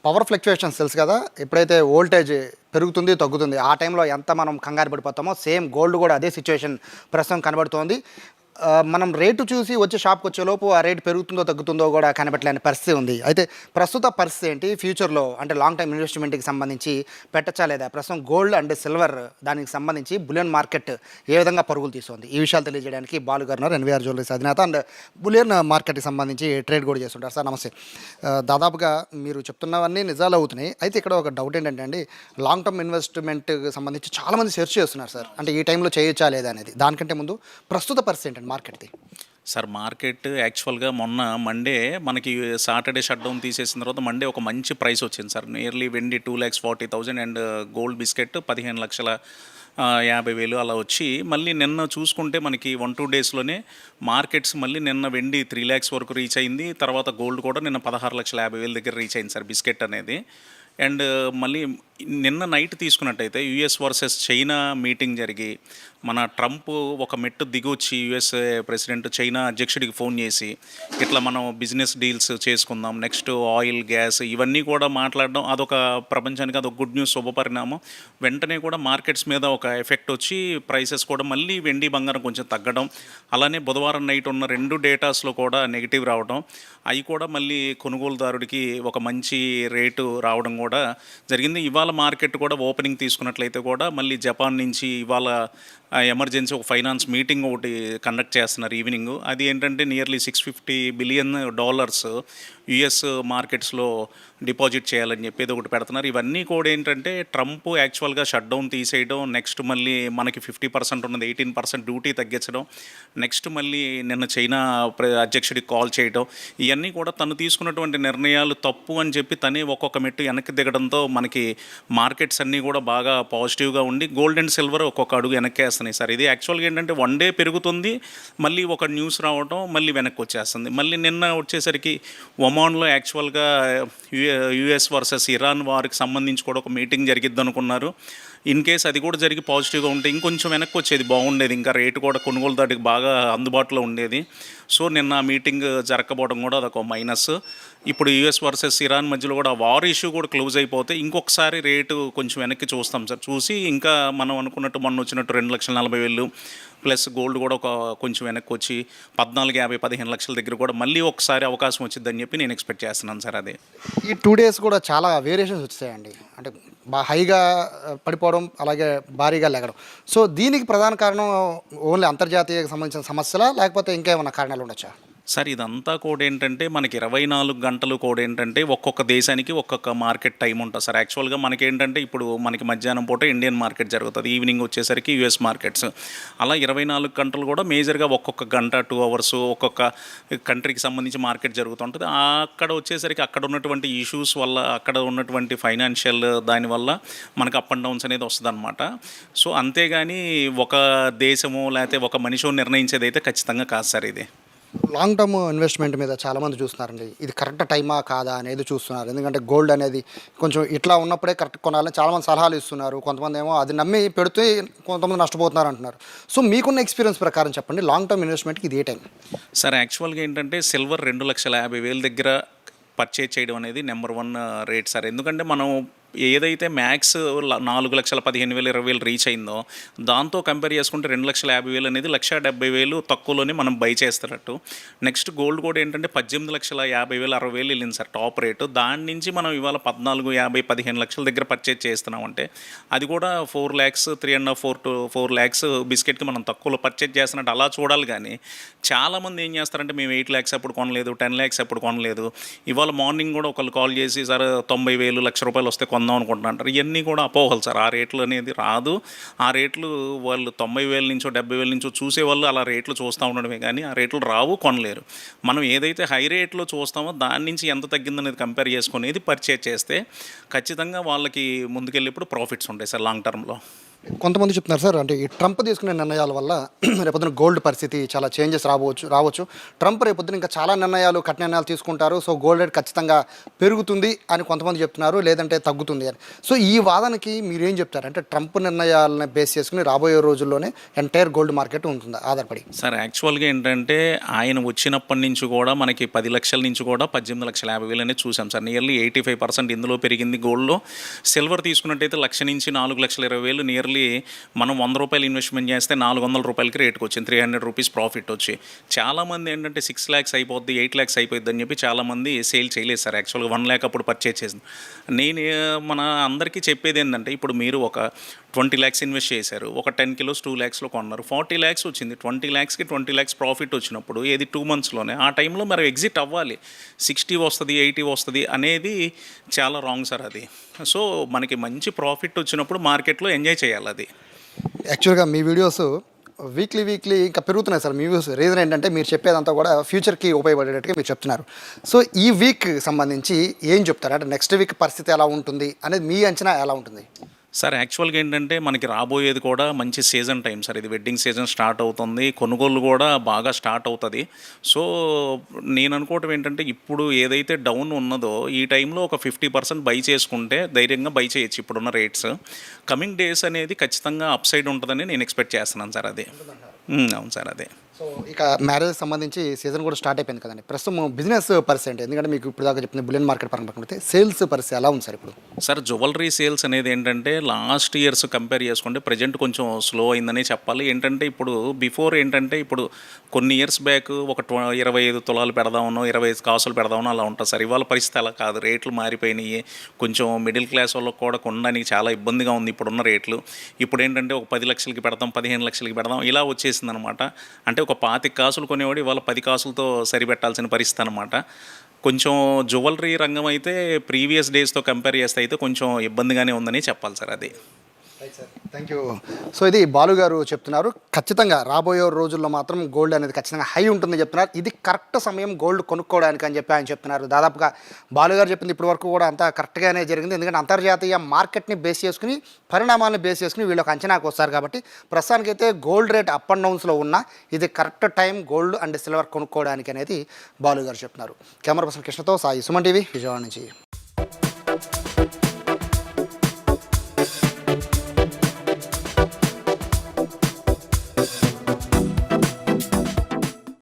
Power fluctuations తెలుసు కదా. ఎప్పుడైతే వోల్టేజ్ పెరుగుతుంది తగ్గుతుంది ఆ టైంలో ఎంత మనం కంగారు పడిపోతామో సేమ్ గోల్డ్ కూడా అదే సిచ్యువేషన్ ప్రస్తుతం కనబడుతోంది. మనం రేటు చూసి వచ్చి షాప్కి వచ్చేలోపు ఆ రేటు పెరుగుతుందో తగ్గుతుందో కూడా కనబట్టలేని పరిస్థితి ఉంది. అయితే ప్రస్తుత పరిస్థితి ఏంటి, ఫ్యూచర్లో అంటే లాంగ్ టైమ్ ఇన్వెస్ట్మెంట్కి సంబంధించి పెట్టచ్చా లేదా, ప్రస్తుతం గోల్డ్ అండ్ సిల్వర్ దానికి సంబంధించి బులియన్ మార్కెట్ ఏ విధంగా పరుగులు తీస్తుంది, ఈ విషయాలు తెలియజేయడానికి బాలు గారు ఎన్వీఆర్ జ్యువెలరీస్ అధినేత అండ్ బులియన్ మార్కెట్కి సంబంధించి ట్రేడ్ కూడా చేస్తుంటారు. సార్ నమస్తే. దాదాపుగా మీరు చెప్తున్నవన్నీ నిజాలు అవుతున్నాయి. అయితే ఇక్కడ ఒక డౌట్ ఏంటంటే అండి, లాంగ్ టర్మ్ ఇన్వెస్ట్మెంట్కి సంబంధించి చాలామంది సెర్చ్ చేస్తున్నారు సార్, అంటే ఈ టైంలో చేయొచ్చా లేదా అనేది. దానికంటే ముందు ప్రస్తుత పరిస్థితి ఏంటంటే మార్కెట్ది. సార్ మార్కెట్ యాక్చువల్గా మొన్న మండే మనకి సాటర్డే షట్ డౌన్ తీసేసిన తర్వాత మండే ఒక మంచి ప్రైస్ వచ్చింది సార్. నియర్లీ వెండి 2,40,000 అండ్ గోల్డ్ బిస్కెట్ 15,50,000 అలా వచ్చి మళ్ళీ నిన్న చూసుకుంటే మనకి 1-2 డేస్లోనే మార్కెట్స్ మళ్ళీ నిన్న వెండి 3 lakhs వరకు రీచ్ అయింది. తర్వాత గోల్డ్ కూడా నిన్న 16,50,000 దగ్గర రీచ్ అయింది సార్ బిస్కెట్ అనేది. అండ్ మళ్ళీ నిన్న నైట్ తీసుకున్నట్టయితే యుఎస్ వర్సెస్ చైనా మీటింగ్ జరిగి మన ట్రంప్ ఒక మెట్టు దిగొచ్చి యుఎస్ ప్రెసిడెంట్ చైనా అధ్యక్షుడికి ఫోన్ చేసి ఇట్లా మనం బిజినెస్ డీల్స్ చేసుకుందాం, నెక్స్ట్ ఆయిల్ గ్యాస్ ఇవన్నీ కూడా మాట్లాడడం, అదొక ప్రపంచానికి అదొక గుడ్ న్యూస్, శుభపరిణామం. వెంటనే కూడా మార్కెట్స్ మీద ఒక ఎఫెక్ట్ వచ్చి ప్రైసెస్ కూడా మళ్ళీ వెండి బంగారం కొంచెం తగ్గడం, అలానే బుధవారం నైట్ ఉన్న 2 డేటాస్లో కూడా నెగిటివ్ రావడం, అవి కూడా మళ్ళీ కొనుగోలుదారుడికి ఒక మంచి రేటు రావడం కూడా జరిగింది. ఇవాళ మార్కెట్ కూడా ఓపెనింగ్ తీసుకున్నట్లయితే కూడా మళ్ళీ జపాన్ నుంచి ఇవాళ ఎమర్జెన్సీ ఒక ఫైనాన్స్ మీటింగ్ ఒకటి కండక్ట్ చేస్తున్నారు ఈవినింగ్. అది ఏంటంటే నియర్లీ $650 బిలియన్ యుఎస్ మార్కెట్స్లో డిపాజిట్ చేయాలని చెప్పేది ఒకటి పెడుతున్నారు. ఇవన్నీ కూడా ఏంటంటే ట్రంప్ యాక్చువల్గా షట్ డౌన్ తీసేయడం, నెక్స్ట్ మళ్ళీ మనకి 50% ఉన్నది 18% డ్యూటీ తగ్గించడం, నెక్స్ట్ మళ్ళీ నిన్న చైనా అధ్యక్షుడికి కాల్ చేయడం, ఇవన్నీ కూడా తను తీసుకున్నటువంటి నిర్ణయాలు తప్పు అని చెప్పి తనే ఒక్కొక్క మెట్టు వెనక్కి దిగడంతో మనకి మార్కెట్స్ అన్నీ కూడా బాగా పాజిటివ్గా ఉండి గోల్డ్ అండ్ సిల్వర్ ఒక్కొక్క అడుగు వెనక్కి వేస్తున్నాయి సార్. ఇది యాక్చువల్గా ఏంటంటే 1 డే పెరుగుతుంది, మళ్ళీ ఒక న్యూస్ రావడం మళ్ళీ వెనక్కి వచ్చేస్తుంది. మళ్ళీ నిన్న వచ్చేసరికి ఒమాన్లో యాక్చువల్గా యుఎస్ వర్సెస్ ఇరాన్ వారికి సంబంధించి కూడా ఒక మీటింగ్ జరిగిద్ది అనుకున్నారు. ఇన్ కేస్ అది కూడా జరిగి పాజిటివ్గా ఉంటే ఇంకొంచెం వెనక్కి వచ్చేది బాగుండేది, ఇంకా రేటు కూడా కొనుగోలుదారుడికి బాగా అందుబాటులో ఉండేది. సో నిన్న మీటింగ్ జరగకపోవడం కూడా అదొక మైనస్. ఇప్పుడు యుఎస్ వర్సెస్ ఇరాన్ మధ్యలో కూడా వార్ ఇష్యూ కూడా క్లోజ్ అయిపోతే ఇంకొకసారి రేటు కొంచెం వెనక్కి చూస్తాం సార్. చూసి ఇంకా మనం అనుకున్నట్టు మొన్న వచ్చినట్టు 2,40,000 ప్లస్ గోల్డ్ కూడా ఒక కొంచెం వెనక్కి వచ్చి 14,50,15 లక్షల దగ్గర కూడా మళ్ళీ ఒకసారి అవకాశం వచ్చిందని చెప్పి నేను ఎక్స్పెక్ట్ చేస్తున్నాను సార్. అదే ఈ 2 days కూడా చాలా వేరియేషన్స్ వచ్చాయండి, అంటే హైగా పడిపోవడం అలాగే భారీగా లెగడం. సో దీనికి ప్రధాన కారణం ఓన్లీ అంతర్జాతీయకు సంబంధించిన సమస్యలా లేకపోతే ఇంకేమైనా కారణాలు ఉండొచ్చా? సార్ ఇదంతా కూడా ఏంటంటే మనకి 24 గంటలు కూడా ఏంటంటే ఒక్కొక్క దేశానికి ఒక్కొక్క మార్కెట్ టైం ఉంటుంది సార్. యాక్చువల్గా మనకేంటంటే ఇప్పుడు మనకి మధ్యాహ్నం పూట ఇండియన్ మార్కెట్ జరుగుతుంది, ఈవినింగ్ వచ్చేసరికి యుఎస్ మార్కెట్స్, అలా 24 గంటలు కూడా మేజర్గా ఒక్కొక్క గంట 2 hours ఒక్కొక్క కంట్రీకి సంబంధించి మార్కెట్ జరుగుతుంటుంది. అక్కడ వచ్చేసరికి అక్కడ ఉన్నటువంటి ఇష్యూస్ వల్ల, అక్కడ ఉన్నటువంటి ఫైనాన్షియల్ దానివల్ల మనకు అప్ అండ్ డౌన్స్ అనేది వస్తుంది అనమాట. సో అంతేగాని ఒక దేశము లేకపోతే ఒక మనిషి నిర్ణయించేది అయితే ఖచ్చితంగా కాదు సార్. ఇది లాంగ్ టర్మ్ ఇన్వెస్ట్మెంట్ మీద చాలామంది చూస్తున్నారండి, ఇది కరెక్ట్ టైమా కాదా అనేది చూస్తున్నారు. ఎందుకంటే గోల్డ్ అనేది కొంచెం ఇట్లా ఉన్నప్పుడే కరెక్ట్ కొనాలని చాలామంది సలహాలు ఇస్తున్నారు. కొంతమంది ఏమో అది నమ్మి పెడితే కొంతమంది నష్టపోతున్నారు అంటున్నారు. సో మీకున్న ఎక్స్పీరియన్స్ ప్రకారం చెప్పండి, లాంగ్ టర్మ్ ఇన్వెస్ట్మెంట్కి ఇది ఏ టైం? సార్ యాక్చువల్గా ఏంటంటే సిల్వర్ 2,50,000 దగ్గర పర్చేజ్ చేయడం అనేది నెంబర్ 1 రేట్ సార్. ఎందుకంటే మనం ఏదైతే మ్యాక్స్ 4,15,000 20,000 రీచ్ అయిందో దాంతో కంపేర్ చేసుకుంటే 2,50,000 అనేది 1,70,000 తక్కువలోనే మనం బై చేస్తున్నట్టు. నెక్స్ట్ గోల్డ్ కూడా ఏంటంటే 18,50,000 60,000 వెళ్ళింది సార్ టాప్ రేటు. దాని నుంచి మనం ఇవాళ 14,50,000 15 లక్షల దగ్గర పర్చేజ్ చేస్తున్నామంటే అది కూడా 4 lakhs 3.5 to 4 lakhs బిస్కెట్కి మనం తక్కువలో పర్చేజ్ చేస్తున్నట్టు అలా చూడాలి. కానీ చాలామంది ఏం చేస్తారంటే మేము 8 lakhs అప్పుడు కొనలేదు, 10 lakhs అప్పుడు కొనలేదు. ఇవాళ మార్నింగ్ కూడా ఒకళ్ళు కాల్ చేసి సార్ 90,000 1,00,000 వస్తే కొందాం అనుకుంటున్నారు. ఇవన్నీ కూడా అపోహలు సార్. ఆ రేట్లు అనేది రాదు. ఆ రేట్లు వాళ్ళు 90,000 నుంచో 70,000 నుంచో చూసేవాళ్ళు అలా రేట్లు చూస్తూ ఉండడమే కానీ ఆ రేట్లు రావు, కొనలేరు. మనం ఏదైతే హై రేట్లో చూస్తామో దాని నుంచి ఎంత తగ్గిందనేది కంపేర్ చేసుకునేది పర్చేజ్ చేస్తే ఖచ్చితంగా వాళ్ళకి ముందుకెళ్ళేప్పుడు ప్రాఫిట్స్ ఉంటాయి సార్ లాంగ్ టర్మ్లో. కొంతమంది చెప్తున్నారు సార్, అంటే ఈ ట్రంప్ తీసుకునే నిర్ణయాల వల్ల రేపొద్దున గోల్డ్ పరిస్థితి చాలా చేంజెస్ రావచ్చు. ట్రంప్ రేపొద్దున ఇంకా చాలా కఠిన నిర్ణయాలు తీసుకుంటారు. సో గోల్డ్ రేట్ ఖచ్చితంగా పెరుగుతుంది అని కొంతమంది చెప్తున్నారు, లేదంటే తగ్గుతుంది అని. సో ఈ వాదనకి మీరేం చెప్తారు? అంటే ట్రంప్ నిర్ణయాలను బేస్ చేసుకుని రాబోయే రోజుల్లోనే ఎంటైర్ గోల్డ్ మార్కెట్ ఉంటుందా ఆధారపడి? సార్ యాక్చువల్గా ఏంటంటే ఆయన వచ్చినప్పటి నుంచి కూడా మనకి 10 లక్షల నుంచి కూడా 18,50,000 అనేది చూసాం సార్. నియర్లీ 85% ఇందులో పెరిగింది గోల్డ్లో. సిల్వర్ తీసుకున్నట్టయితే 1,00,000 నుంచి 4,20,000 నియర్లీ మనం ₹100 ఇన్వెస్ట్మెంట్ చేస్తే ₹400 రేట్కి వచ్చింది, ₹300 ప్రాఫిట్ వచ్చి. చాలామంది ఏంటంటే 6 lakhs అయిపోద్ది, 8 lakhs అయిపోద్ది అని చెప్పి చాలామంది సేల్ చేయలేదు సార్. యాక్చువల్గా 1 lakh అప్పుడు పర్చేజ్ చేసింది. నేను మన అందరికీ చెప్పేది ఏంటంటే, ఇప్పుడు మీరు ఒక 20 lakhs ఇన్వెస్ట్ చేశారు, ఒక 10 kilos 2 lakhsలో కొన్నారు, 40 lakhs వచ్చింది. 20 lakhsకి 20 lakhs ప్రాఫిట్ వచ్చినప్పుడు ఏది 2 monthsలోనే ఆ టైంలో మరి ఎగ్జిట్ అవ్వాలి. 60 వస్తుంది, 80 వస్తుంది అనేది చాలా రాంగ్ సార్ అది. సో మనకి మంచి ప్రాఫిట్ వచ్చినప్పుడు మార్కెట్లో ఎంజాయ్ చేయాలి అది. యాక్చువల్గా మీ వీడియోస్ వీక్లీ ఇంకా పెరుగుతున్నాయి సార్ మీ వ్యూస్. రీజన్ ఏంటంటే మీరు చెప్పేదంతా కూడా ఫ్యూచర్కి ఉపయోగపడేటట్టుగా మీరు చెప్తున్నారు. సో ఈ వీక్ సంబంధించి ఏం చెప్తారు? అంటే నెక్స్ట్ వీక్ పరిస్థితి ఎలా ఉంటుంది అనేది మీ అంచనా ఎలా ఉంటుంది? సార్ యాక్చువల్గా ఏంటంటే మనకి రాబోయేది కూడా మంచి సీజన్ టైం సార్. ఇది వెడ్డింగ్ సీజన్ స్టార్ట్ అవుతుంది, కొనుగోళ్ళు కూడా బాగా స్టార్ట్ అవుతుంది. సో నేను అనుకోవటం ఏంటంటే, ఇప్పుడు ఏదైతే డౌన్ ఉన్నదో ఈ టైంలో ఒక 50% బై చేసుకుంటే ధైర్యంగా బై చేయొచ్చు ఇప్పుడున్న రేట్స్. కమింగ్ డేస్ అనేది ఖచ్చితంగా అప్ సైడ్ ఉంటుందని నేను ఎక్స్పెక్ట్ చేస్తున్నాను సార్. అదే అవును సార్ అదే. సో ఇక మ్యారేజ్ సంబంధించి సీజన్ కూడా స్టార్ట్ అయిపోయింది కదండి. ప్రస్తుతం బిజినెస్ పరిస్థితి, ఎందుకంటే మీకు ఇప్పుడు దాకా చెప్పింది బులియన్ మార్కెట్ పరంగా పడితే సేల్స్ పరిస్థితి ఎలా ఉంది సార్ ఇప్పుడు? సార్ జ్యువెలరీ సేల్స్ అనేది ఏంటంటే లాస్ట్ ఇయర్స్ కంపేర్ చేసుకుంటే ప్రజెంట్ కొంచెం స్లో అయిందని చెప్పాలి. ఏంటంటే ఇప్పుడు బిఫోర్ ఏంటంటే, ఇప్పుడు కొన్ని ఇయర్స్ బ్యాక్ ఒక 25 తులాలు పెడదామనో 25 కాసులు పెడదామనో అలా ఉంటుంది సార్. ఇవాళ పరిస్థితి అలా కాదు, రేట్లు మారిపోయినాయి. కొంచెం మిడిల్ క్లాస్ వాళ్ళకి కూడా కొనడానికి చాలా ఇబ్బందిగా ఉంది ఇప్పుడున్న రేట్లు. ఇప్పుడు ఏంటంటే ఒక 10 లక్షలకి పెడదాం, 15 లక్షలకి పెడదాం ఇలా వచ్చేసింది అనమాట. అంటే ఒక 25 కాసులు కొనేవాడు ఇవాళ 10 కాసులతో సరిపెట్టాల్సిన పరిస్థితి అనమాట. కొంచెం జ్యువెలరీ రంగం అయితే ప్రీవియస్ డేస్తో కంపేర్ చేస్తే అయితే కొంచెం ఇబ్బందిగానే ఉందని చెప్పాలి సార్. అది థ్యాంక్ యూ. సో ఇది బాలు గారు చెప్తున్నారు. ఖచ్చితంగా రాబోయే రోజుల్లో మాత్రం గోల్డ్ అనేది ఖచ్చితంగా హై ఉంటుందని చెప్తున్నారు. ఇది కరెక్ట్ సమయం గోల్డ్ కొనుక్కోవడానికి అని చెప్పి ఆయన చెప్తున్నారు. దాదాపుగా బాలు గారు చెప్పింది ఇప్పటి వరకు కూడా అంతా కరెక్ట్గానే జరిగింది. ఎందుకంటే అంతర్జాతీయ మార్కెట్ని బేస్ చేసుకుని, పరిణామాలను బేస్ చేసుకుని వీళ్ళు ఒక అంచనాకు వస్తారు. కాబట్టి ప్రస్తుతానికైతే గోల్డ్ రేట్ అప్ అండ్ డౌన్స్లో ఉన్న ఇది correct time gold and silver కొనుక్కోవడానికి అనేది బాలు గారు చెప్తున్నారు. కెమెరా పర్సన్ కృష్ణతో సాయి, సుమన్ టీవీ, విజయవాడ నుంచి.